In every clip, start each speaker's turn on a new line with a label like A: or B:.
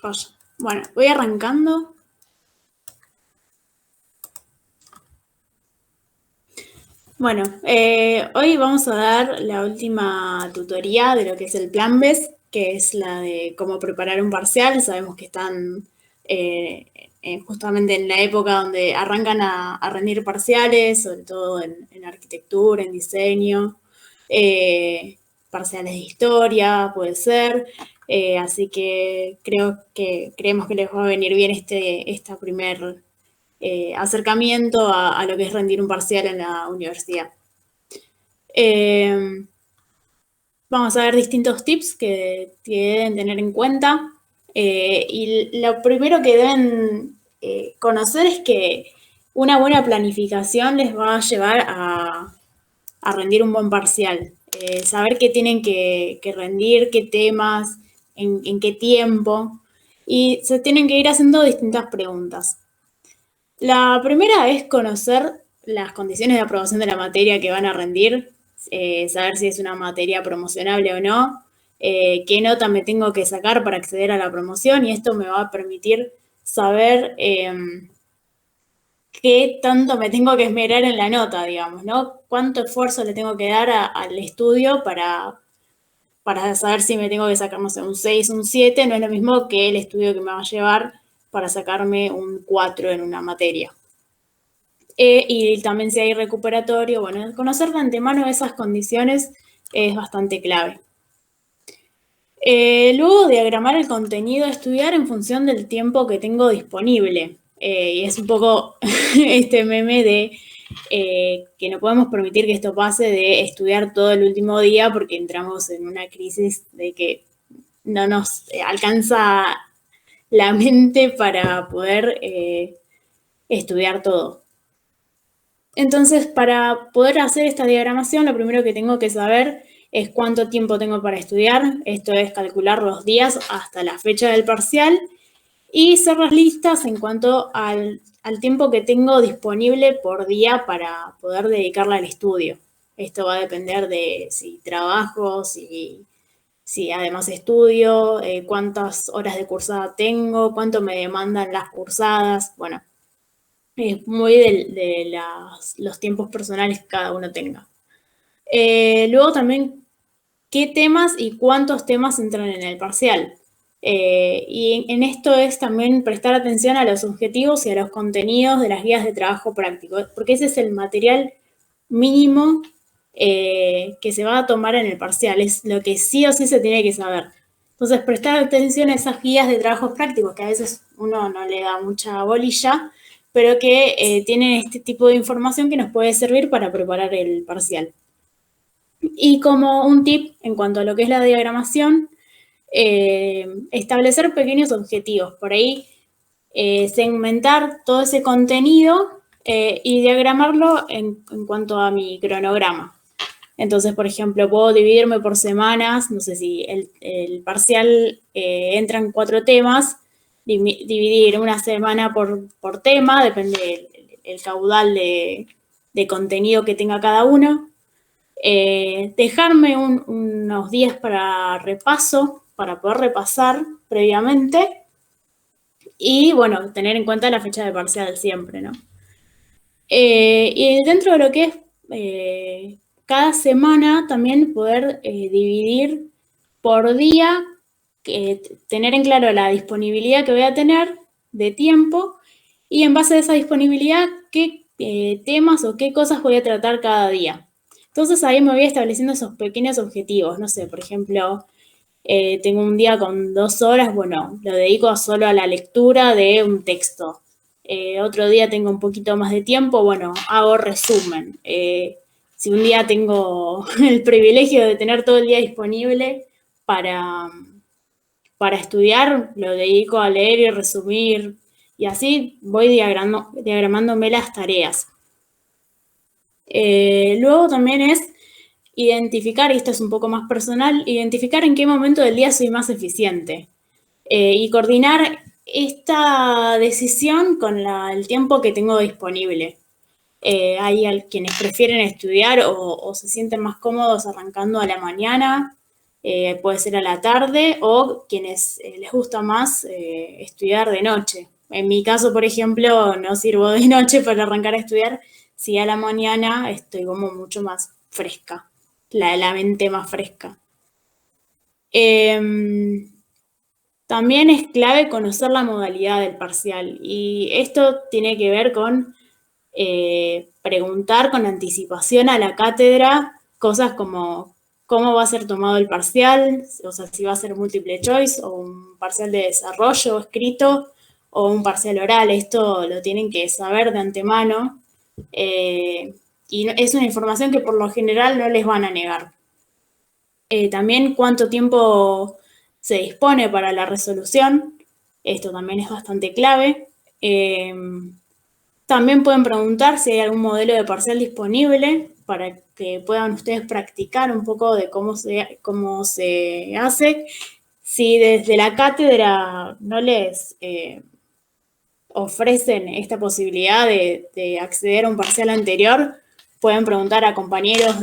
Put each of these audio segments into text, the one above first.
A: Joya. Bueno, voy arrancando. Bueno, hoy vamos a dar la última tutoría de lo que es el Plan BES, que es la de cómo preparar un parcial. Sabemos que están justamente en la época donde arrancan a rendir parciales, sobre todo en arquitectura, en diseño, parciales de historia, puede ser. Así que creemos que les va a venir bien esta primer acercamiento a lo que es rendir un parcial en la universidad. Vamos a ver distintos tips que deben tener en cuenta. Y lo primero que deben conocer es que una buena planificación les va a llevar a rendir un buen parcial. Saber qué tienen que rendir, qué temas, en qué tiempo. Y se tienen que ir haciendo distintas preguntas. La primera es conocer las condiciones de aprobación de la materia que van a rendir, saber si es una materia promocionable o no, qué nota me tengo que sacar para acceder a la promoción, y esto me va a permitir saber qué tanto me tengo que esmerar en la nota, digamos, ¿no? Cuánto esfuerzo le tengo que dar al estudio para saber si me tengo que sacar, no sé, un 6, un 7, no es lo mismo que el estudio que me va a llevar para sacarme un 4 en una materia. Y también si hay recuperatorio, bueno, conocer de antemano esas condiciones es bastante clave. Luego, diagramar el contenido a estudiar en función del tiempo que tengo disponible. Y es un poco este meme de que no podemos permitir que esto pase de estudiar todo el último día porque entramos en una crisis de que no nos alcanza la mente para poder estudiar todo. Entonces, para poder hacer esta diagramación, lo primero que tengo que saber es cuánto tiempo tengo para estudiar. Esto es calcular los días hasta la fecha del parcial y ser las listas en cuanto al tiempo que tengo disponible por día para poder dedicarla al estudio. Esto va a depender de si trabajo, si además estudio, cuántas horas de cursada tengo, cuánto me demandan las cursadas. Bueno, es muy de los tiempos personales que cada uno tenga. Luego también, ¿qué temas y cuántos temas entran en el parcial? Y en esto es también prestar atención a los objetivos y a los contenidos de las guías de trabajo práctico, porque ese es el material mínimo que se va a tomar en el parcial, es lo que sí o sí se tiene que saber. Entonces, prestar atención a esas guías de trabajos prácticos, que a veces uno no le da mucha bolilla, pero que tienen este tipo de información que nos puede servir para preparar el parcial. Y como un tip en cuanto a lo que es la diagramación, establecer pequeños objetivos. Por ahí, segmentar todo ese contenido y diagramarlo en cuanto a mi cronograma. Entonces, por ejemplo, puedo dividirme por semanas, no sé si el parcial entra en 4 temas, dividir una semana por tema, depende del caudal de contenido que tenga cada uno. Dejarme unos días para repaso, para poder repasar previamente. Y bueno, tener en cuenta la fecha de parcial siempre, ¿no? Y dentro de lo que es cada semana, también poder dividir por día, tener en claro la disponibilidad que voy a tener de tiempo y en base a esa disponibilidad, qué temas o qué cosas voy a tratar cada día. Entonces ahí me voy estableciendo esos pequeños objetivos, no sé, por ejemplo, tengo un día con 2 horas, bueno, lo dedico solo a la lectura de un texto. Otro día tengo un poquito más de tiempo, bueno, hago resumen. Si un día tengo el privilegio de tener todo el día disponible para, para estudiar, lo dedico a leer y resumir, y así voy diagramándome las tareas. Luego también es identificar, y esto es un poco más personal, identificar en qué momento del día soy más eficiente y coordinar esta decisión con el tiempo que tengo disponible. Hay quienes prefieren estudiar o se sienten más cómodos arrancando a la mañana puede ser a la tarde, o quienes les gusta más estudiar de noche. En mi caso, por ejemplo, no sirvo de noche para arrancar a estudiar, si a la mañana estoy como mucho más fresca, la mente más fresca. También es clave conocer la modalidad del parcial, y esto tiene que ver con preguntar con anticipación a la cátedra cosas como cómo va a ser tomado el parcial, o sea, si va a ser múltiple choice o un parcial de desarrollo escrito o un parcial oral. Esto lo tienen que saber de antemano, y es una información que por lo general no les van a negar. También cuánto tiempo se dispone para la resolución, esto también es bastante clave. También pueden preguntar si hay algún modelo de parcial disponible para que puedan ustedes practicar un poco de cómo se hace. Si desde la cátedra no les ofrecen esta posibilidad de acceder a un parcial anterior, pueden preguntar a compañeros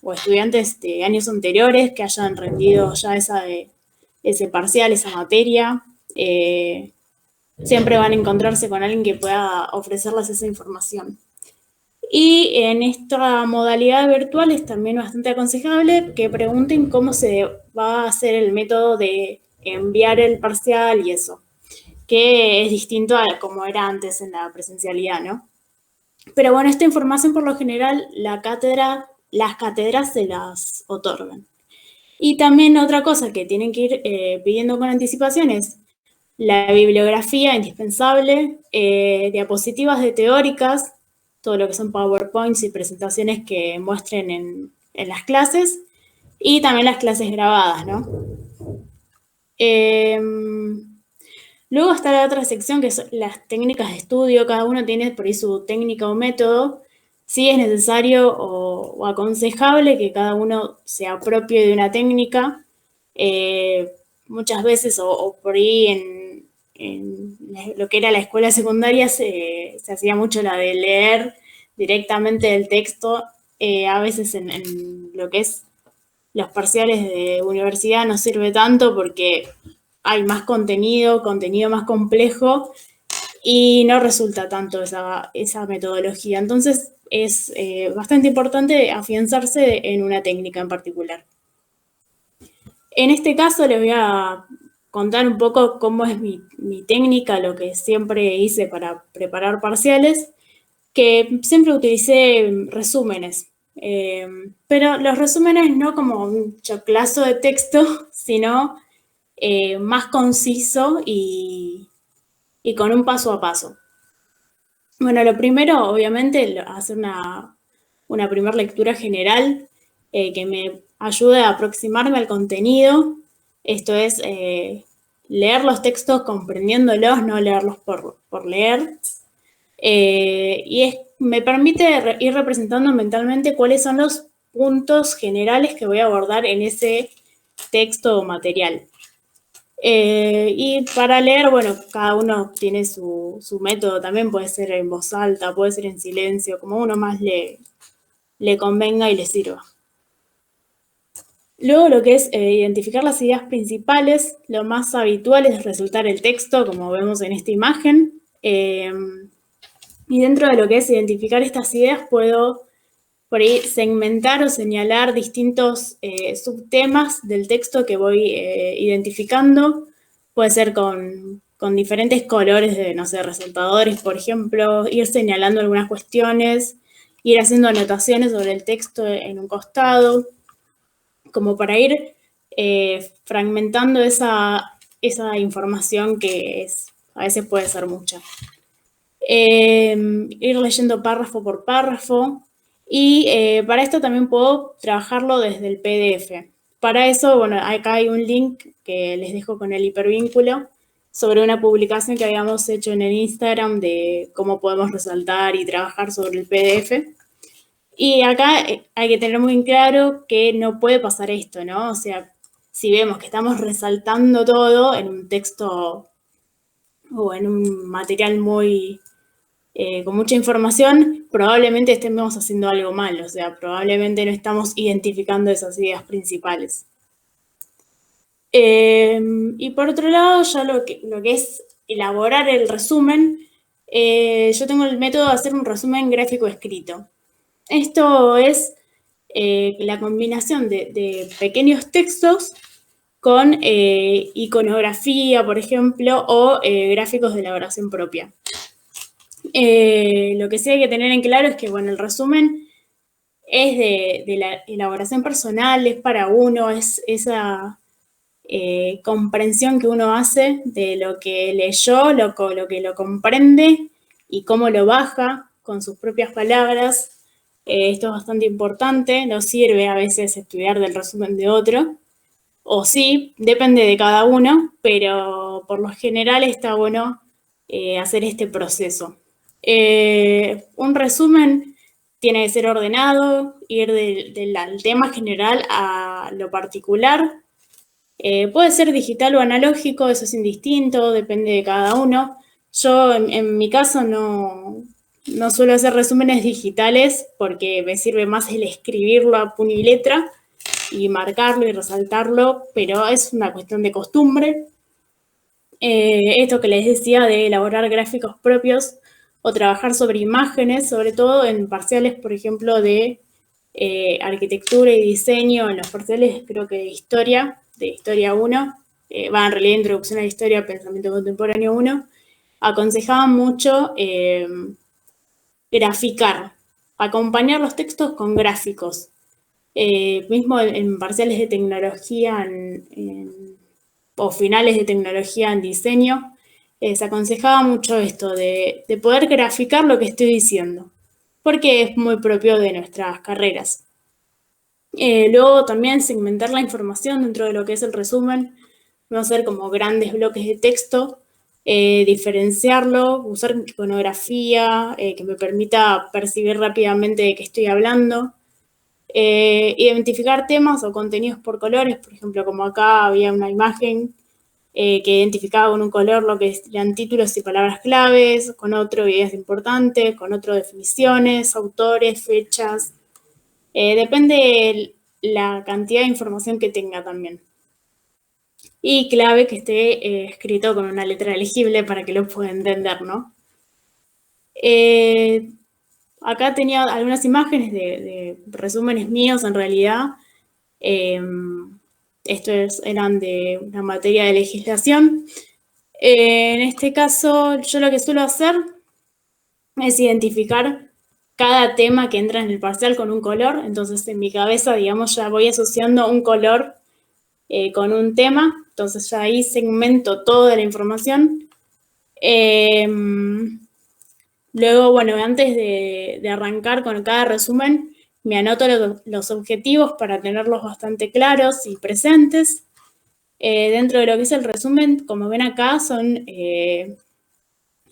A: o estudiantes de años anteriores que hayan rendido ya ese parcial, esa materia. Siempre van a encontrarse con alguien que pueda ofrecerles esa información. Y en esta modalidad virtual es también bastante aconsejable que pregunten cómo se va a hacer el método de enviar el parcial y eso, que es distinto a como era antes en la presencialidad, ¿no? Pero bueno, esta información por lo general las cátedras se las otorgan. Y también otra cosa que tienen que ir pidiendo con anticipación es la bibliografía indispensable, diapositivas de teóricas, todo lo que son PowerPoints y presentaciones que muestren en las clases, y también las clases grabadas, ¿no? Luego está la otra sección, que son las técnicas de estudio. Cada uno tiene por ahí su técnica o método. Sí es necesario o aconsejable que cada uno se apropie de una técnica. Muchas veces, o por ahí en lo que era la escuela secundaria, se hacía mucho la de leer directamente el texto. A veces en lo que es los parciales de universidad no sirve tanto porque hay más contenido más complejo, y no resulta tanto esa metodología. Entonces es bastante importante afianzarse en una técnica en particular. En este caso les voy a contar un poco cómo es mi técnica, lo que siempre hice para preparar parciales, que siempre utilicé resúmenes. Pero los resúmenes no como un choclazo de texto, sino más conciso y con un paso a paso. Bueno, lo primero, obviamente, hacer una primera lectura general que me ayude a aproximarme al contenido. Esto es leer los textos comprendiéndolos, no leerlos por leer. Me permite ir representando mentalmente cuáles son los puntos generales que voy a abordar en ese texto o material. Y para leer, bueno, cada uno tiene su método, también puede ser en voz alta, puede ser en silencio, como uno más le convenga y le sirva. Luego lo que es identificar las ideas principales, lo más habitual es resaltar el texto, como vemos en esta imagen. Y dentro de lo que es identificar estas ideas, puedo por ahí segmentar o señalar distintos subtemas del texto que voy identificando. Puede ser con diferentes colores de, no sé, resaltadores, por ejemplo, ir señalando algunas cuestiones, ir haciendo anotaciones sobre el texto en un costado, como para ir fragmentando esa información que a veces puede ser mucha. Ir leyendo párrafo por párrafo, y para esto también puedo trabajarlo desde el PDF. Para eso, bueno, acá hay un link que les dejo con el hipervínculo sobre una publicación que habíamos hecho en el Instagram de cómo podemos resaltar y trabajar sobre el PDF. Y acá hay que tener muy claro que no puede pasar esto, ¿no? O sea, si vemos que estamos resaltando todo en un texto o en un material con mucha información, probablemente estemos haciendo algo mal, o sea, probablemente no estamos identificando esas ideas principales. Y por otro lado, ya lo que es elaborar el resumen, yo tengo el método de hacer un resumen gráfico escrito. Esto es la combinación de pequeños textos con iconografía, por ejemplo, o gráficos de elaboración propia. Lo que sí hay que tener en claro es que, bueno, el resumen es de la elaboración personal, es para uno, es esa comprensión que uno hace de lo que leyó, lo que lo comprende y cómo lo baja con sus propias palabras. Esto es bastante importante, no sirve a veces estudiar del resumen de otro, o sí, depende de cada uno, pero por lo general está bueno hacer este proceso. Un resumen tiene que ser ordenado, ir del tema general a lo particular. Puede ser digital o analógico, eso es indistinto, depende de cada uno. Yo, en mi caso, no suelo hacer resúmenes digitales porque me sirve más el escribirlo a puño y letra y marcarlo y resaltarlo, pero es una cuestión de costumbre. Esto que les decía de elaborar gráficos propios o trabajar sobre imágenes, sobre todo en parciales, por ejemplo, de arquitectura y diseño, en los parciales creo que de historia 1, va en realidad introducción a la historia, pensamiento contemporáneo 1, aconsejaban mucho graficar, acompañar los textos con gráficos. Mismo en parciales de tecnología o finales de tecnología en diseño, se aconsejaba mucho esto de poder graficar lo que estoy diciendo, porque es muy propio de nuestras carreras. Luego también segmentar la información dentro de lo que es el resumen, no hacer como grandes bloques de texto, diferenciarlo, usar iconografía que me permita percibir rápidamente de qué estoy hablando. Identificar temas o contenidos por colores, por ejemplo, como acá había una imagen que identificaba con un color lo que eran títulos y palabras claves, con otro ideas importantes, con otro definiciones, autores, fechas. Depende la cantidad de información que tenga también. Y clave que esté escrito con una letra legible para que lo pueda entender, ¿no? Acá tenía algunas imágenes de resúmenes míos en realidad. Estos eran de una materia de legislación. En este caso, yo lo que suelo hacer es identificar cada tema que entra en el parcial con un color. Entonces, en mi cabeza, digamos, ya voy asociando un color con un tema. Entonces, ya ahí segmento toda la información. Luego, bueno, antes de arrancar con cada resumen, me anoto los objetivos para tenerlos bastante claros y presentes. Dentro de lo que es el resumen, como ven acá, son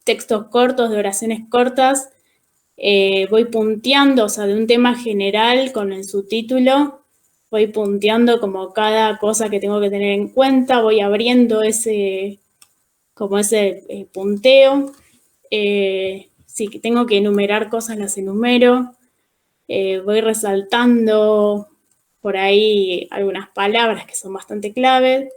A: textos cortos, de oraciones cortas. Voy punteando, o sea, de un tema general con el subtítulo, voy punteando como cada cosa que tengo que tener en cuenta, voy abriendo ese punteo. Si tengo que enumerar cosas, las enumero. Voy resaltando por ahí algunas palabras que son bastante claves.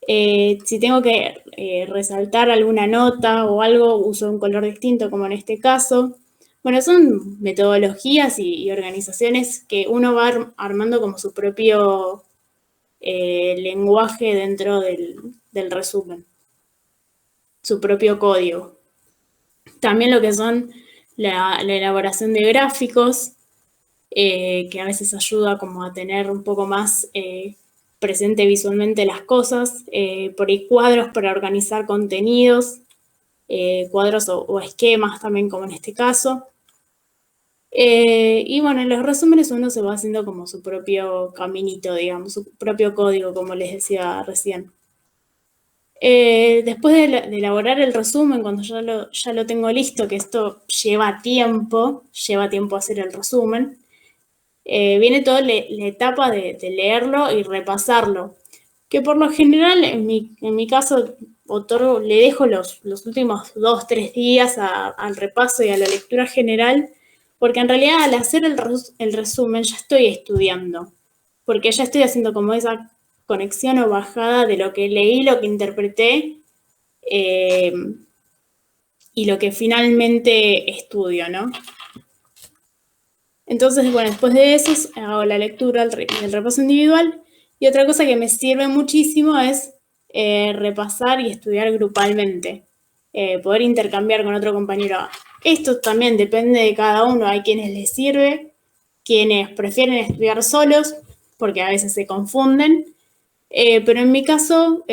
A: Si tengo que resaltar alguna nota o algo, uso un color distinto, como en este caso. Bueno, son metodologías y organizaciones que uno va armando como su propio lenguaje dentro del resumen, su propio código. También lo que son la elaboración de gráficos, que a veces ayuda como a tener un poco más presente visualmente las cosas, por ahí cuadros para organizar contenidos, cuadros o esquemas también como en este caso. Y bueno, en los resúmenes uno se va haciendo como su propio caminito, digamos, su propio código, como les decía recién. Después de elaborar el resumen, cuando ya lo tengo listo, que esto lleva tiempo hacer el resumen, viene toda la etapa de leerlo y repasarlo, que por lo general, en mi caso, le dejo los últimos 2, 3 días al repaso y a la lectura general, porque en realidad al hacer el resumen ya estoy estudiando, porque ya estoy haciendo como esa conexión o bajada de lo que leí, lo que interpreté y lo que finalmente estudio, ¿no? Entonces, bueno, después de eso hago la lectura, el repaso individual. Y otra cosa que me sirve muchísimo es repasar y estudiar grupalmente, poder intercambiar con otro compañero. Esto también depende de cada uno. Hay quienes les sirve, quienes prefieren estudiar solos, porque a veces se confunden. Pero en mi caso,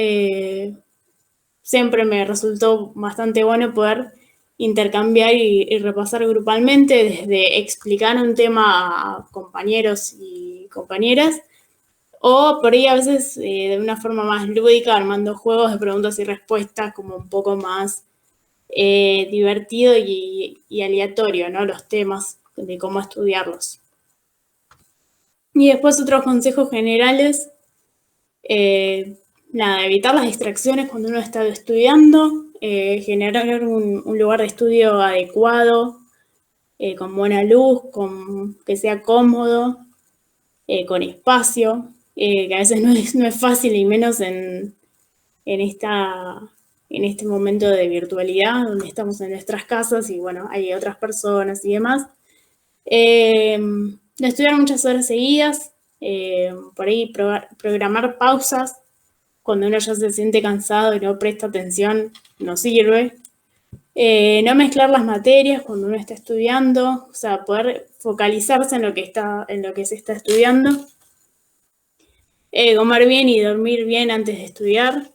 A: siempre me resultó bastante bueno poder intercambiar y repasar grupalmente, desde explicar un tema a compañeros y compañeras, o por ahí a veces de una forma más lúdica, armando juegos de preguntas y respuestas, como un poco más divertido y aleatorio, ¿no? Los temas de cómo estudiarlos. Y después otros consejos generales. Nada, evitar las distracciones cuando uno está estudiando, generar un lugar de estudio adecuado, con buena luz, que sea cómodo, con espacio, que a veces no es fácil y menos en, esta, en este momento de virtualidad donde estamos en nuestras casas y bueno, hay otras personas y demás. No estudiar muchas horas seguidas, por ahí programar pausas cuando uno ya se siente cansado y no presta atención, no sirve. No mezclar las materias cuando uno está estudiando, o sea, poder focalizarse en lo que se está estudiando. Comer bien y dormir bien antes de estudiar,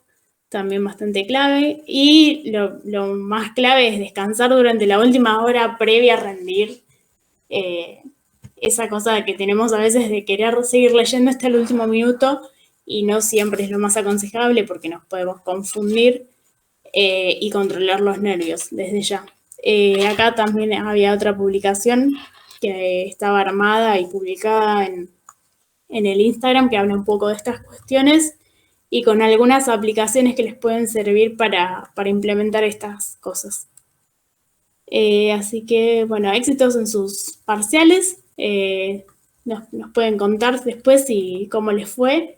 A: también bastante clave. Y lo más clave es descansar durante la última hora previa a rendir. Esa cosa que tenemos a veces de querer seguir leyendo hasta el último minuto y no siempre es lo más aconsejable porque nos podemos confundir y controlar los nervios desde ya. Acá también había otra publicación que estaba armada y publicada en el Instagram que habla un poco de estas cuestiones y con algunas aplicaciones que les pueden servir para implementar estas cosas. Así que, bueno, éxitos en sus parciales. Nos pueden contar después cómo les fue.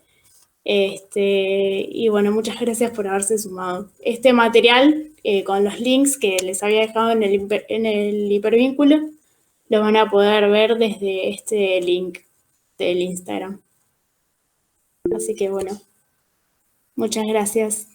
A: Y bueno, muchas gracias por haberse sumado. Este material con los links que les había dejado en el hipervínculo lo van a poder ver desde este link del Instagram. Así que bueno, muchas gracias.